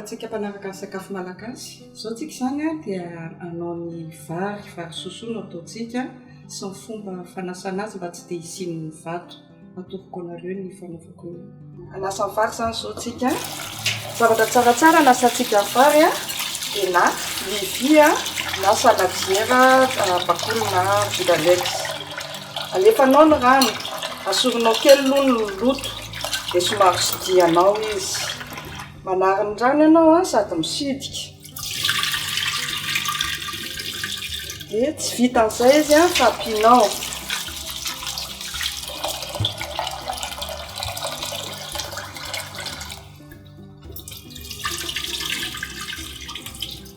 atsika mpanaraka ny sakafo malagasy. Zao tsika zany a dia anao ny vary sosoa no ataontsika sy ny fomba fanasana azy mba tsy dia hisian'ny vato. Atoroko anareo ny fanaovako io. Anasa ny vary zany zao tsika. Zavatra tsaratsara anasantsika vary a dia na livia na saladiera bakolo na vidalex. Alefanao ny rano, asorinao kely aloha ny loto dia somary sidianao izy. Manariny rano ianao a sady misidika. Dia tsy vita an'izay izy a fa ampianao.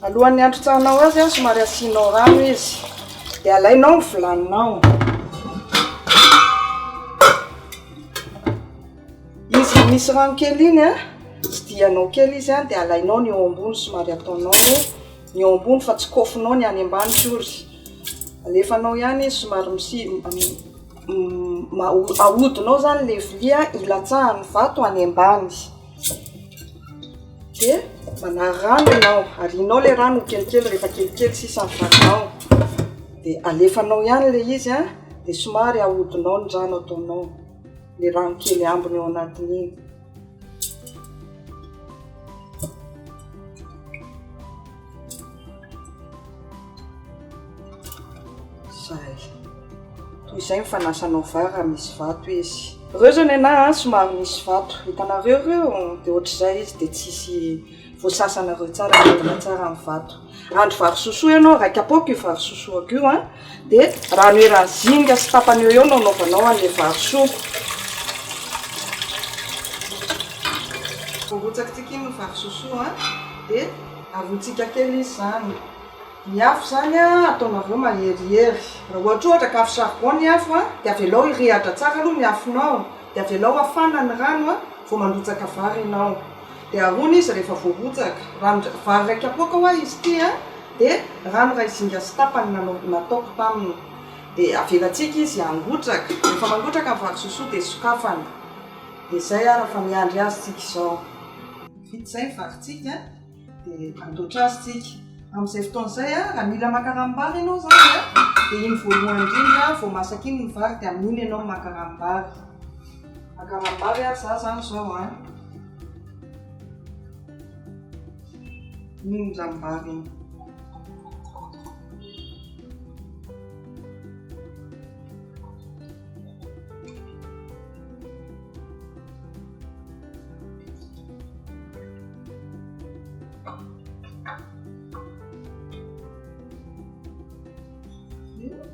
Alohan'ny androtsanao azy a somary asianao rano izy. Dia alainao ny vilaninao. Izy misy rano kely iny a, sidianao kely izy a, dia alainao ny eo ambony somary ataonao ny eo ambony fa tsy kofinao ny any ambany tsory. Alefanao ihany izy somary ahodinao zany le vilia ilatsahan'ny vato any ambany. Dia manary rano ianao, arianao le rano kelikely rehefa kelikely sisa ny varinao. Dia alefanao ihany le izy a, dia somary ahodinao ny rano ataonao. Le rano kely ambiny eo anatin'iny. Zay. Toy izay ny fanasanao vary raha misy vato izy. Reo zao ny anahy somary misy vato. Hitanareo reo dia ohatr'izay izy dia tsisy voasasana tsara, midina tsara amin'ny vato. Andro vary sosoa ianao, raika apoaka io vary sosoako io a, dia rano eran'ny zinga sy tapany eo eo no anaovanao an'ilay vary soa. Voarotsakitsika iny ny vary sosoa dia avotsika kely izy zany. Ny afo zany a ataonareo maherihery. Raha ohatra ka afo charbon ny afo a, dia avelao hirehatra tsara aloha ny afonao. Dia avelao afana ny rano a vao mandotsaka vary ianao. Dia arona izy rehefa voarotsaka. Vary raika apoaka hoa izy ity a, dia rano iray zinga sy tapany nataoko taminy. Dia avelatsika izy angotraka. Rehefa mangotraka ny vary sosoa dia sokafana. Dia izay a raha miandry azy tsika izao. Vita izay ny varitsika dia andoatra azy tsika. Amin'izay fotoan'izay a, raha mila makaram-bary ianao zany a, dia iny voalohany indrindra vao masaka iny ny vary dia amin'iny ianao makaram-bary. Makaram-bary a zany zao a. Iny rambary iny.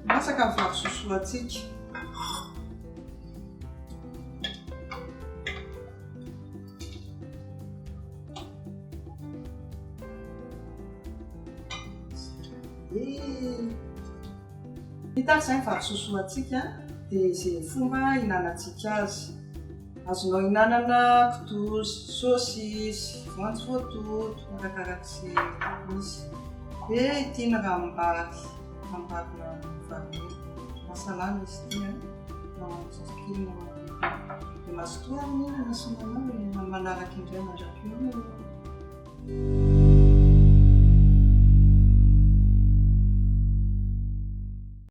Masaka ny vary sosoa atsika. Vita izay ny vary sosoa atsika dia izay fomba ihinanantsika azy. Azonao ihinanana kitoza, saosisy, voanjo voatoto, arakarak'izay misy. Dia ity ny rambary. Rambary vary. Masalama izy ity a. Kely dia mazotoa amin'ny hihinana sy manao manaraka indray mandraky io.